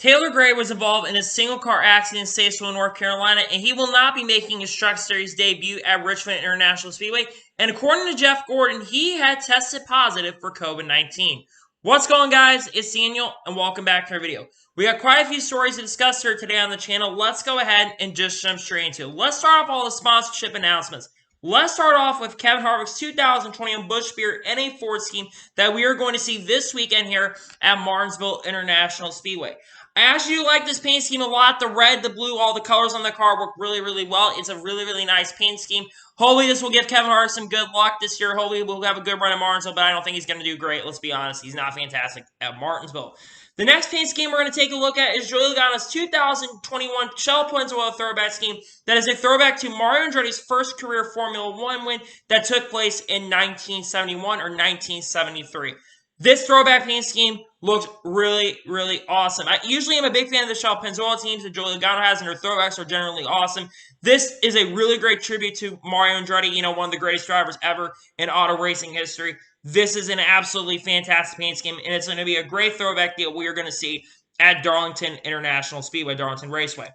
Taylor Gray was involved in a single-car accident in Statesville, North Carolina, and he will not be making his Truck Series debut at Richmond International Speedway. And according to Jeff Gordon, he had tested positive for COVID-19. What's going on, guys? It's Daniel, and welcome back to our video. We got quite a few stories to discuss here today on the channel. Let's go ahead and just jump straight into it. Let's start off all the sponsorship announcements. Let's start off with Kevin Harvick's 2021 Busch Beer NA Ford scheme that we are going to see this weekend here at Martinsville International Speedway. I actually do like this paint scheme a lot. The red, the blue, all the colors on the car work really, really well. It's a really, really nice paint scheme. Hopefully this will give Kevin Harvick some good luck this year. Hopefully we'll have a good run at Martinsville, but I don't think he's going to do great. Let's be honest. He's not fantastic at Martinsville. The next paint scheme we're going to take a look at is Joey Logano's 2021 Shell Twins Oil Throwback Scheme. That is a throwback to Mario Andretti's first career Formula One win that took place in 1971 or 1973. This throwback paint scheme looks really, really awesome. I usually am a big fan of the Shell Pennzoil teams that Joey Logano has, and their throwbacks are generally awesome. This is a really great tribute to Mario Andretti, one of the greatest drivers ever in auto racing history. This is an absolutely fantastic paint scheme, and it's going to be a great throwback deal we are going to see at Darlington International Speedway, Darlington Raceway.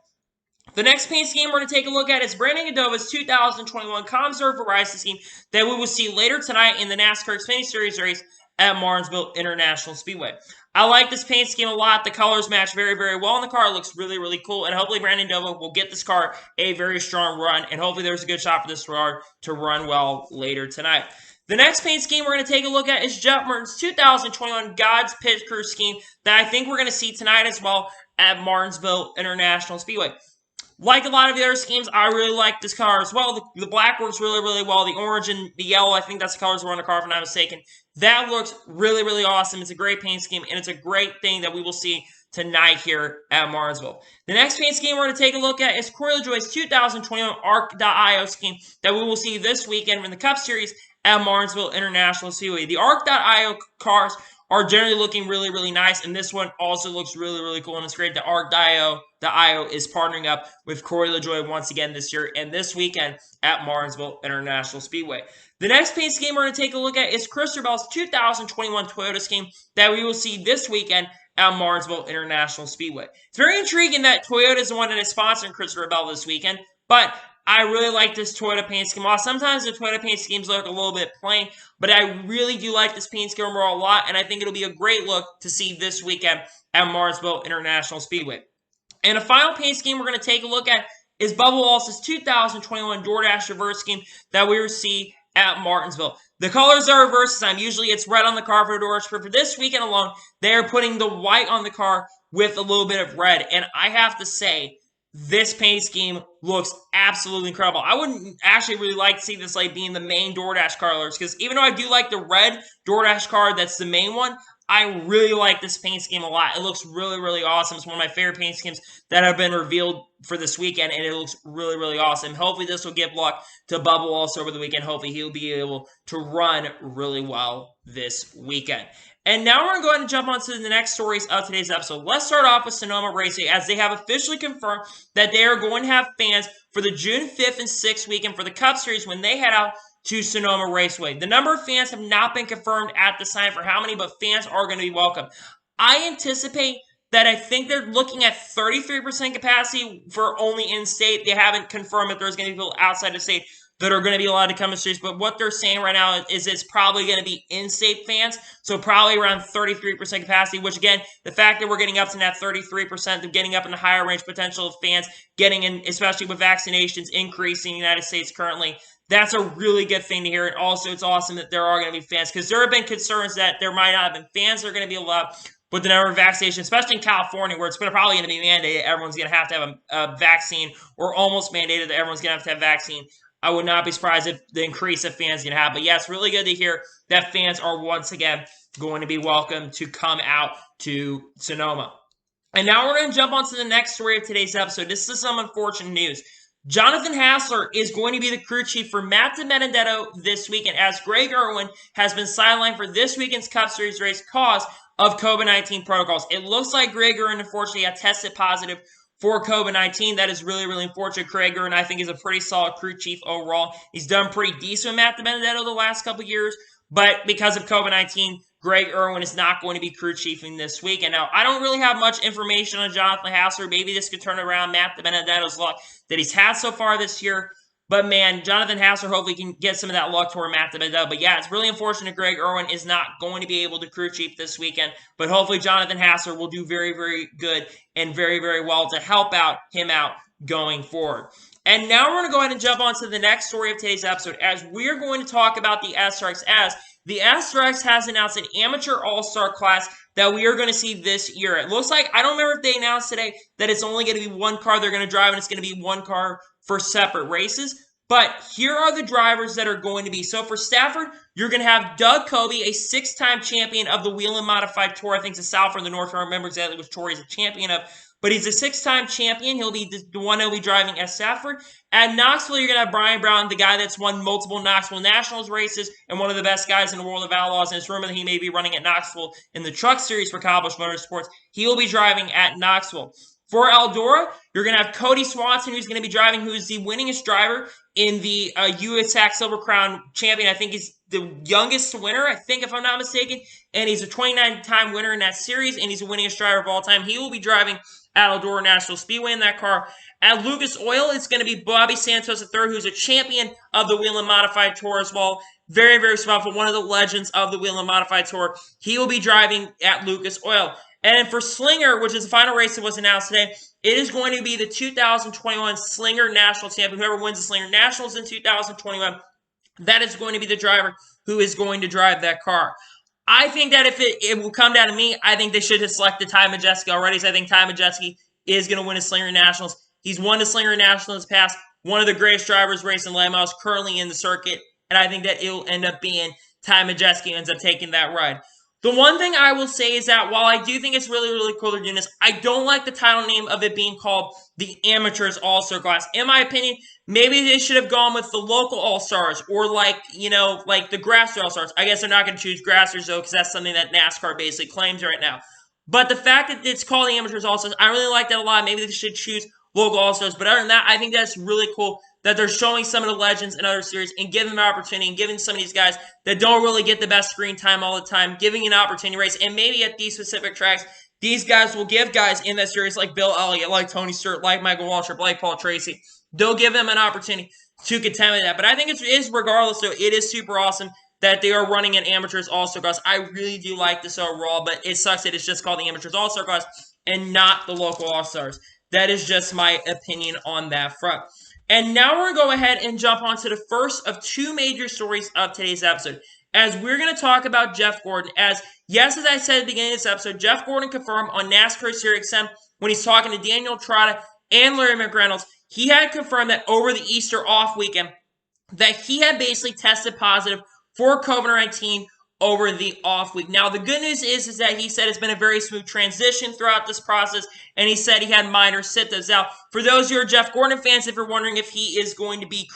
The next paint scheme we're going to take a look at is Brandon Godova's 2021 Comsor Variety scheme that we will see later tonight in the NASCAR Xfinity Series race at Martinsville International Speedway. I like this paint scheme a lot. The colors match very, very well in the car. It looks really, really cool. And hopefully Brandon Godova will get this car a very strong run. And hopefully there's a good shot for this car to run well later tonight. The next paint scheme we're going to take a look at is Jeff Merton's 2021 God's Pit Crew scheme that I think we're going to see tonight as well at Martinsville International Speedway. Like a lot of the other schemes, I really like this car as well. The black works really, really well. The orange and the yellow, I think that's the colors that were on the car if I'm not mistaken. That looks really, really awesome. It's a great paint scheme, and it's a great thing that we will see tonight here at Martinsville. The next paint scheme we're going to take a look at is Corey LaJoie's 2021 Arc.io scheme that we will see this weekend in the Cup Series at Martinsville International Speedway. The Arc.io cars are generally looking really, really nice, and this one also looks really, really cool, and it's great that Arc.io is partnering up with Corey LaJoie once again this year and this weekend at Martinsville International Speedway. The next paint scheme we're going to take a look at is Christopher Bell's 2021 Toyota scheme that we will see this weekend at Martinsville International Speedway. It's very intriguing that Toyota is the one that is sponsoring Christopher Bell this weekend, but I really like this Toyota paint scheme. While sometimes the Toyota paint schemes look a little bit plain, but I really do like this paint scheme overall a lot, and I think it'll be a great look to see this weekend at Martinsville International Speedway. And a final paint scheme we're going to take a look at is Bubba Wallace's 2021 DoorDash reverse scheme that we will see at Martinsville. The colors are reversed this time. Usually it's red on the car for DoorDash, but for this weekend alone, they are putting the white on the car with a little bit of red. And I have to say, this paint scheme looks absolutely incredible. I wouldn't actually really like to see this being the main DoorDash colors, because even though I do like the red DoorDash car that's the main one, I really like this paint scheme a lot. It looks really, really awesome. It's one of my favorite paint schemes that have been revealed for this weekend, and it looks really, really awesome. Hopefully this will give luck to Bubba Wallace over the weekend. Hopefully he'll be able to run really well this weekend. And now we're going to go ahead and jump on to the next stories of today's episode. Let's start off with Sonoma Raceway, as they have officially confirmed that they are going to have fans for the June 5th and 6th weekend for the Cup Series when they head out to Sonoma Raceway. The number of fans have not been confirmed at this time for how many, but fans are going to be welcome. I anticipate that I think they're looking at 33% capacity for only in-state. They haven't confirmed if there's going to be people outside the state that are going to be allowed to come to streets, but what they're saying right now is it's probably going to be in-state fans, so probably around 33% capacity, which again, the fact that we're getting up to that 33%, of getting up in the higher range potential of fans, getting in, especially with vaccinations increasing in the United States currently, that's a really good thing to hear. And also, it's awesome that there are going to be fans, because there have been concerns that there might not have been fans that are going to be allowed with the number of vaccinations, especially in California, where it's probably going to be mandated. Everyone's going to have a vaccine, or almost mandated that everyone's going to have vaccine. I would not be surprised if the increase of fans is going to happen. But yeah, it's really good to hear that fans are once again going to be welcome to come out to Sonoma. And now we're going to jump on to the next story of today's episode. This is some unfortunate news. Jonathan Hassler is going to be the crew chief for Matt DiBenedetto this weekend, as Greg Irwin has been sidelined for this weekend's Cup Series race cause of COVID-19 protocols. It looks like Greg Irwin, unfortunately, had tested positive for COVID-19. That is really, really unfortunate. Greg Irwin, I think, is a pretty solid crew chief overall. He's done pretty decent with Matt DiBenedetto the last couple years, but because of COVID-19, Greg Irwin is not going to be crew chiefing this week. And now I don't really have much information on Jonathan Hassler. Maybe this could turn around Matt Benedetto's luck that he's had so far this year. But man, Jonathan Hassler hopefully can get some of that luck toward Matt Benedetto. But yeah, it's really unfortunate Greg Irwin is not going to be able to crew chief this weekend. But hopefully Jonathan Hassler will do very, very good and very, very well to help him out going forward. And now we're going to go ahead and jump on to the next story of today's episode, as we're going to talk about the SRX, as the SRX has announced an amateur all-star class that we are going to see this year. It looks like, I don't remember if they announced today that it's only going to be one car they're going to drive, and it's going to be one car for separate races. But here are the drivers that are going to be. So for Stafford, you're going to have Doug Coby, a 6-time champion of the Whelen Modified Tour. I think it's the South or the North. I don't remember exactly which tour he's a champion of. But he's a 6-time champion. He'll be the one that'll be driving at Stafford. At Knoxville, you're going to have Brian Brown, the guy that's won multiple Knoxville Nationals races and one of the best guys in the world of outlaws. And it's rumored that he may be running at Knoxville in the Truck Series for Cobblers Motorsports. He will be driving at Knoxville. For Eldora, you're going to have Cody Swanson, who's going to be driving, who's the winningest driver in the USAC Silver Crown champion. I think he's the youngest winner, I think, if I'm not mistaken. And he's a 29-time winner in that series, and he's the winningest driver of all time. He will be driving at Eldora National Speedway in that car. At Lucas Oil, it's going to be Bobby Santos III, who's a champion of the Whelen Modified Tour as well. Very, very special. One of the legends of the Whelen Modified Tour. He will be driving at Lucas Oil. And for Slinger, which is the final race that was announced today, it is going to be the 2021 Slinger National Champion. Whoever wins the Slinger Nationals in 2021, that is going to be the driver who is going to drive that car. I think that if it will come down to me, I think they should have selected Ty Majeski already. So I think Ty Majeski is going to win a Slinger Nationals. He's won the Slinger Nationals in the past. One of the greatest drivers racing late models currently in the circuit. And I think that it will end up being Ty Majeski ends up taking that ride. The one thing I will say is that while I do think it's really, really cool they're doing this, I don't like the title name of it being called the Amateurs All-Star Class. In my opinion, maybe they should have gone with the local All-Stars or like the Grasser All-Stars. I guess they're not going to choose Grassers though because that's something that NASCAR basically claims right now. But the fact that it's called the Amateurs All-Stars, I really like that a lot. Maybe they should choose local All-Stars. But other than that, I think that's really cool that they're showing some of the legends in other series and giving them an opportunity and giving some of these guys that don't really get the best screen time all the time, giving an opportunity to race. And maybe at these specific tracks, these guys will give guys in that series like Bill Elliott, like Tony Stewart, like Michael Waltrip, like Paul Tracy. They'll give them an opportunity to contend with that. But I think it is, regardless, so it is super awesome that they are running an Amateurs All-Star Class. I really do like this overall, but it sucks that it's just called the Amateurs All-Star Class and not the local All-Stars. That is just my opinion on that front. And now we're going to go ahead and jump on to the first of two major stories of today's episode, as we're going to talk about Jeff Gordon. As I said at the beginning of this episode, Jeff Gordon confirmed on NASCAR SiriusXM when he's talking to Daniel Trotta and Larry McReynolds, he had confirmed that over the Easter off weekend that he had basically tested positive for COVID-19 over the off week. Now, the good news is that he said it's been a very smooth transition throughout this process, and he said he had minor symptoms. Now, for those who are Jeff Gordon fans, if you're wondering if he is going to be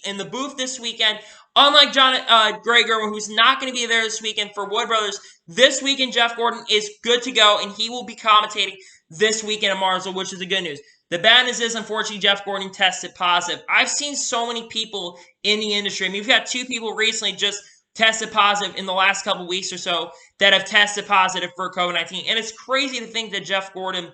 in the booth this weekend, unlike Greg Irwin, who's not going to be there this weekend for Wood Brothers, this weekend Jeff Gordon is good to go, and he will be commentating this weekend at Martinsville, which is the good news. The bad news is, unfortunately, Jeff Gordon tested positive. I've seen so many people in the industry. I mean, we've got two people recently just tested positive in the last couple weeks or so that have tested positive for COVID-19. And it's crazy to think that Jeff Gordon,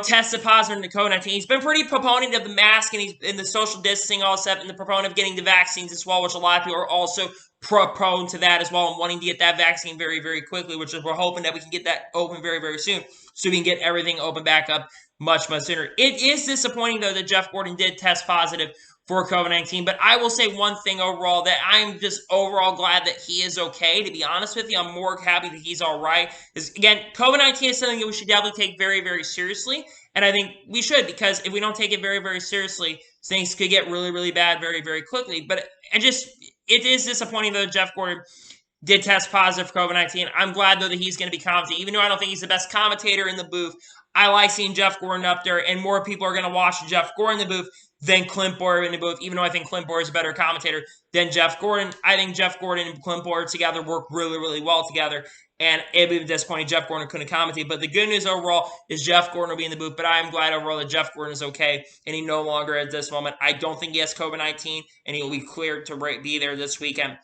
tested positive in the COVID-19. He's been pretty proponent of the mask and he's in the social distancing all stuff and the proponent of getting the vaccines as well, which a lot of people are also prone to that as well and wanting to get that vaccine very, very quickly, which is we're hoping that we can get that open very, very soon so we can get everything open back up much, much sooner. It is disappointing, though, that Jeff Gordon did test positive for COVID-19, but I will say one thing overall, that I'm just overall glad that he is okay, to be honest with you. I'm more happy that he's all right. Because, again, COVID-19 is something that we should definitely take very, very seriously, and I think we should, because if we don't take it very, very seriously, things could get really, really bad very, very quickly. But it is disappointing, though, that Jeff Gordon did test positive for COVID-19. I'm glad, though, that he's going to be commentating. Even though I don't think he's the best commentator in the booth, I like seeing Jeff Gordon up there, and more people are going to watch Jeff Gordon in the booth than Clint Boyer in the booth, even though I think Clint Boyer is a better commentator than Jeff Gordon. I think Jeff Gordon and Clint Boyer together work really, really well together, and it would be disappointing Jeff Gordon couldn't commentate. But the good news overall is Jeff Gordon will be in the booth, but I am glad overall that Jeff Gordon is okay, and he no longer at this moment. I don't think he has COVID-19, and he will be cleared to be there this weekend.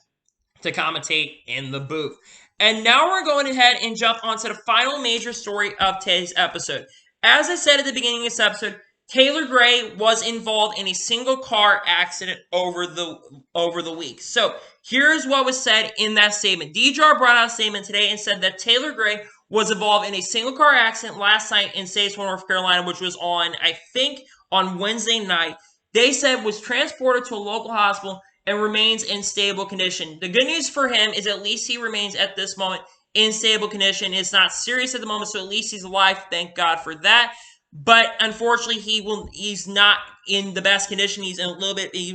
to commentate in the booth. And now we're going ahead and jump onto the final major story of today's episode. As I said at the beginning of this episode, Taylor Gray was involved in a single car accident over the week. So here's what was said in that statement. DJR brought out a statement today and said that Taylor Gray was involved in a single car accident last night in Statesville, North Carolina, which was on Wednesday night. They said was transported to a local hospital and remains in stable condition. The good news for him is at least he remains at this moment in stable condition. It's not serious at the moment, so at least he's alive. Thank God for that. But unfortunately, he's not in the best condition. He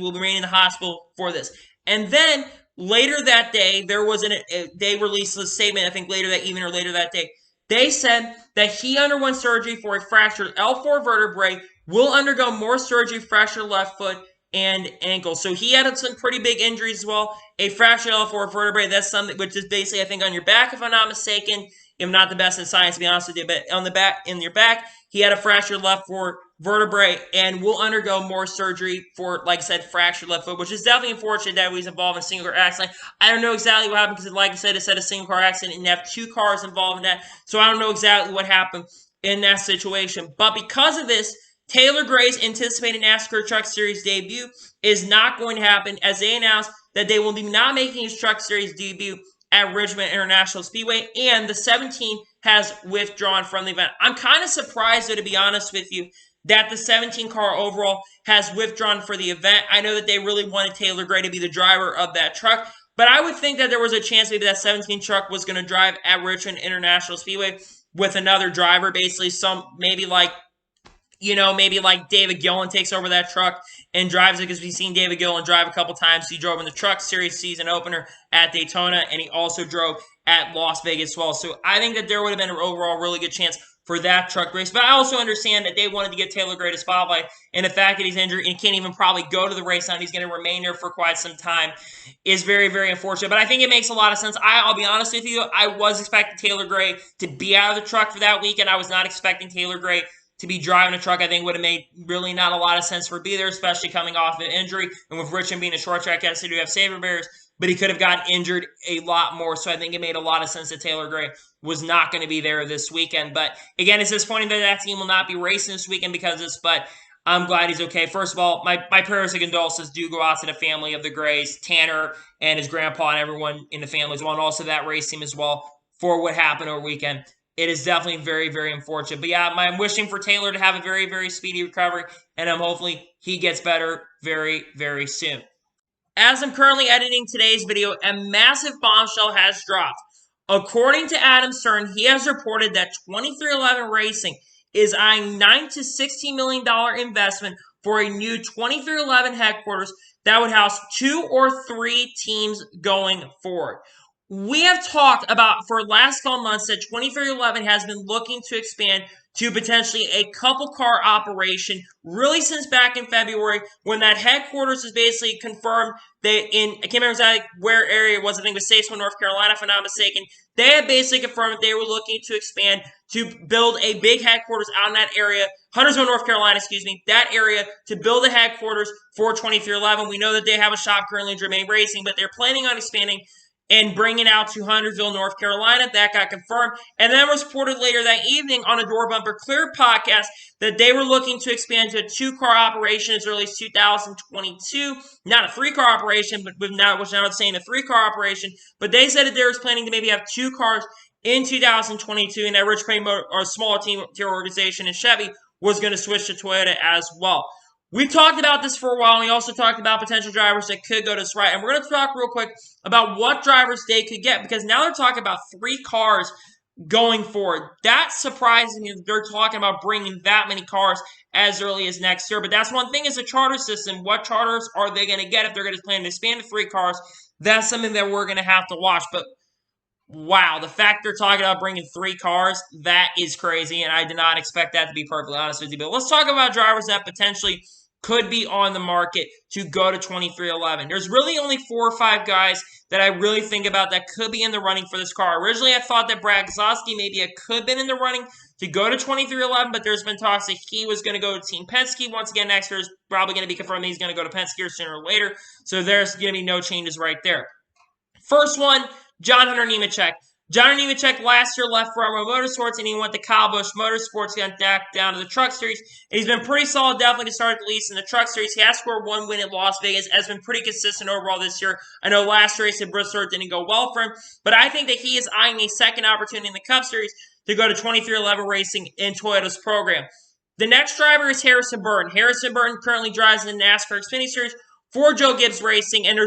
will remain in the hospital for this. And then later that day, they released a statement, I think later that evening or later that day. They said that he underwent surgery for a fractured L4 vertebrae, will undergo more surgery, fractured left foot, and ankle. So he had some pretty big injuries as well. A fractured L4 vertebrae, that's something which is basically, I think, on your back, if I'm not mistaken. I'm not the best in science, to be honest with you, but in your back, he had a fractured left foot vertebrae and will undergo more surgery for, like I said, fractured left foot, which is definitely unfortunate that he was involved in a single car accident. I don't know exactly what happened because, like I said, it said a single car accident and you have two cars involved in that. So I don't know exactly what happened in that situation. But because of this, Taylor Gray's anticipated NASCAR Truck Series debut is not going to happen, as they announced that they will be not making his Truck Series debut at Richmond International Speedway, and the 17 has withdrawn from the event. I'm kind of surprised, though, to be honest with you, that the 17 car overall has withdrawn for the event. I know that they really wanted Taylor Gray to be the driver of that truck, but I would think that there was a chance maybe that 17 truck was going to drive at Richmond International Speedway with another driver, basically maybe like David Gillen takes over that truck and drives it, because we've seen David Gillen drive a couple times. He drove in the Truck Series season opener at Daytona, and he also drove at Las Vegas as well. So I think that there would have been an overall really good chance for that truck race. But I also understand that they wanted to get Taylor Gray to spotlight, and the fact that he's injured and can't even probably go to the race now, and he's going to remain there for quite some time, is very, very unfortunate. But I think it makes a lot of sense. I'll be honest with you, I was expecting Taylor Gray to be out of the truck for that weekend. I was not expecting Taylor Gray to be driving a truck. I think would have made really not a lot of sense for be there, especially coming off an injury. And with Richmond being a short track, yes, they do have saber bears, but he could have gotten injured a lot more. So I think it made a lot of sense that Taylor Gray was not going to be there this weekend. But again, it's disappointing that that team will not be racing this weekend because of this, but I'm glad he's okay. First of all, my prayers and condolences do go out to the family of the Grays, Tanner and his grandpa and everyone in the family as well, and also that race team as well, for what happened over weekend. It is definitely very, very unfortunate. But yeah, I'm wishing for Taylor to have a very, very speedy recovery, and hopefully he gets better very, very soon. As I'm currently editing today's video, a massive bombshell has dropped. According to Adam Stern, he has reported that 2311 Racing is eyeing $9 to $16 million investment for a new 2311 headquarters that would house 2 or 3 teams going forward. We have talked about for the last couple months that 2311 has been looking to expand to potentially a couple car operation really since back in February when that headquarters was basically confirmed that I can't remember exactly where area it was, I think it was Statesville, North Carolina, if I'm not mistaken. They had basically confirmed that they were looking to expand to build a big headquarters out in that area, Huntersville, North Carolina, that area, to build a headquarters for 2311. We know that they have a shop currently in Germain Racing, but they're planning on expanding and bringing out to Huntersville, North Carolina. That got confirmed. And then was reported later that evening on a Door Bumper Clear podcast that they were looking to expand to a 2-car operation as early as 2022. Not a 3-car operation, which now it's saying a 3-car operation. But they said that they were planning to maybe have 2 cars in 2022, and that Rich Crane Motor, or a smaller team tier organization in Chevy, was going to switch to Toyota as well. We've talked about this for a while, and we also talked about potential drivers that could go to this right. And we're going to talk real quick about what drivers they could get, because now they're talking about 3 cars going forward. That's surprising if they're talking about bringing that many cars as early as next year. But that's one thing is the charter system. What charters are they going to get if they're going to plan to expand to 3 cars? That's something that we're going to have to watch. But wow, the fact they're talking about bringing 3 cars, that is crazy, and I did not expect that, to be perfectly honest with you. But let's talk about drivers that potentially could be on the market to go to 2311. There's really only 4 or 5 guys that I really think about that could be in the running for this car. Originally, I thought that Brad Keselowski maybe could have been in the running to go to 2311, but there's been talks that he was going to go to Team Penske. Once again, next year is probably going to be confirmed he's going to go to Penske sooner or later, so there's going to be no changes right there. First one, John Hunter Nemechek. John Hunter Nemechek last year left Front Row Motorsports, and he went to Kyle Busch Motorsports, got back down to the Truck Series. And he's been pretty solid, definitely, to start the least in the Truck Series. He has scored one win at Las Vegas, has been pretty consistent overall this year. I know last race at Bristol didn't go well for him, but I think that he is eyeing a second opportunity in the Cup Series to go to 23XI Racing in Toyota's program. The next driver is Harrison Burton. Harrison Burton currently drives in the NASCAR Xfinity Series for Joe Gibbs Racing, and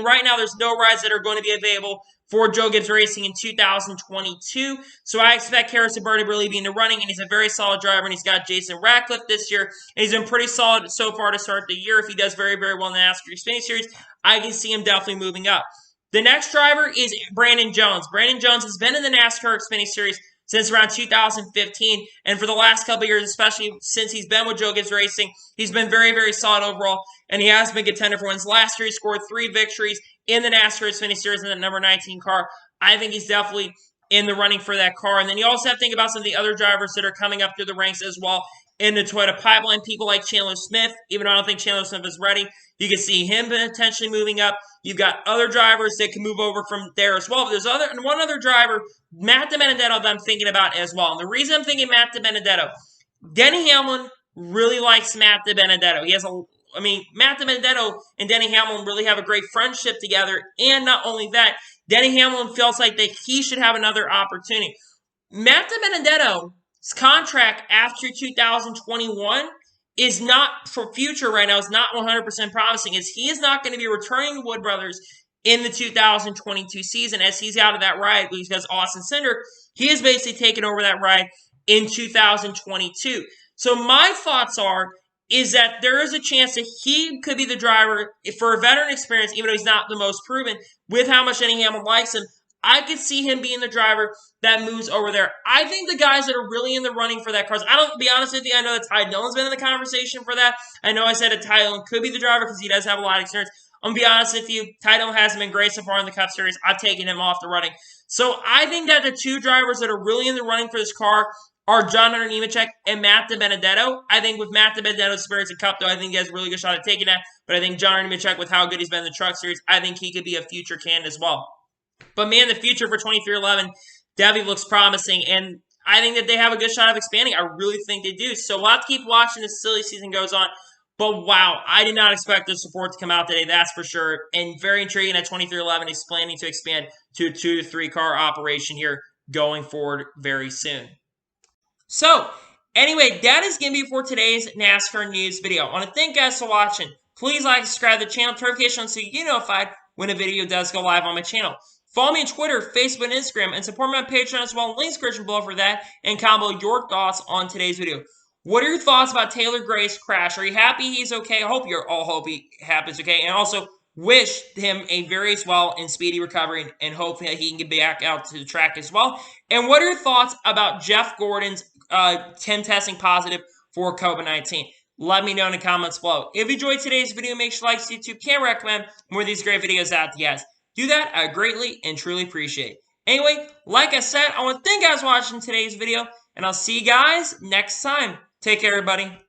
right now there's no rides that are going to be available for Joe Gibbs Racing in 2022. So I expect Harrison Burton to really be in the running, and he's a very solid driver, and he's got Jason Ratcliffe this year, and he's been pretty solid so far to start the year. If he does very, very well in the NASCAR Xfinity Series, I can see him definitely moving up. The next driver is Brandon Jones. Brandon Jones has been in the NASCAR Xfinity Series since around 2015, and for the last couple of years, especially since he's been with Joe Gibbs Racing, he's been very, very solid overall, and he has been contender for wins. Last year, he scored 3 victories in the NASCAR Xfinity Series in that number 19 car. I think he's definitely in the running for that car. And then you also have to think about some of the other drivers that are coming up through the ranks as well in the Toyota pipeline. People like Chandler Smith, even though I don't think Chandler Smith is ready, you can see him potentially moving up. You've got other drivers that can move over from there as well. But there's one other driver, Matt DiBenedetto, that I'm thinking about as well. And the reason I'm thinking Matt DiBenedetto, Denny Hamlin really likes Matt DiBenedetto. Matt DiBenedetto and Denny Hamlin really have a great friendship together. And not only that, Denny Hamlin feels like that he should have another opportunity. Matt DiBenedetto's contract after 2021 is not for future right now. It's not 100% promising, as he is not going to be returning to Wood Brothers in the 2022 season, as he's out of that ride because Austin Cindric, he is basically taking over that ride in 2022. So my thoughts is that there is a chance that he could be the driver for a veteran experience, even though he's not the most proven, with how much Denny Hamlin likes him. I could see him being the driver that moves over there. I think the guys that are really in the running for that car, to be honest with you, I know that Ty Dillon's been in the conversation for that. I know I said that Ty Dillon could be the driver because he does have a lot of experience. I'm going to be honest with you, Ty Dillon hasn't been great so far in the Cup Series. I've taken him off the running. So I think that the two drivers that are really in the running for this car are John Hunter Nemechek and Matt DiBenedetto. I think with Matt DiBenedetto's experience in Cup, though, I think he has a really good shot at taking that. But I think John Hunter Nemechek, with how good he's been in the Truck Series, I think he could be a future candidate as well. But man, the future for 23XI definitely looks promising, and I think that they have a good shot of expanding. I really think they do. So we'll have to keep watching as the silly season goes on. But wow, I did not expect the support to come out today, that's for sure. And very intriguing that 23XI is planning to expand to a 2 to 3 car operation here going forward very soon. So, anyway, that is going to be for today's NASCAR news video. I want to thank you guys for watching. Please like, subscribe to the channel, notification so you get notified when a video does go live on my channel. Follow me on Twitter, Facebook, and Instagram, and support me on Patreon as well. Links description below for that, and comment your thoughts on today's video. What are your thoughts about Taylor Gray's crash? Are you happy he's okay? I hope you're all hope he happens okay. And also, wish him a very well and speedy recovery, and hope that he can get back out to the track as well. And what are your thoughts about Jeff Gordon's Tim testing positive for COVID-19? Let me know in the comments below. If you enjoyed today's video, make sure to like this YouTube. Can recommend more of these great videos out to you guys. Do that, I greatly and truly appreciate. Anyway, like I said, I want to thank you guys for watching today's video, and I'll see you guys next time. Take care, everybody.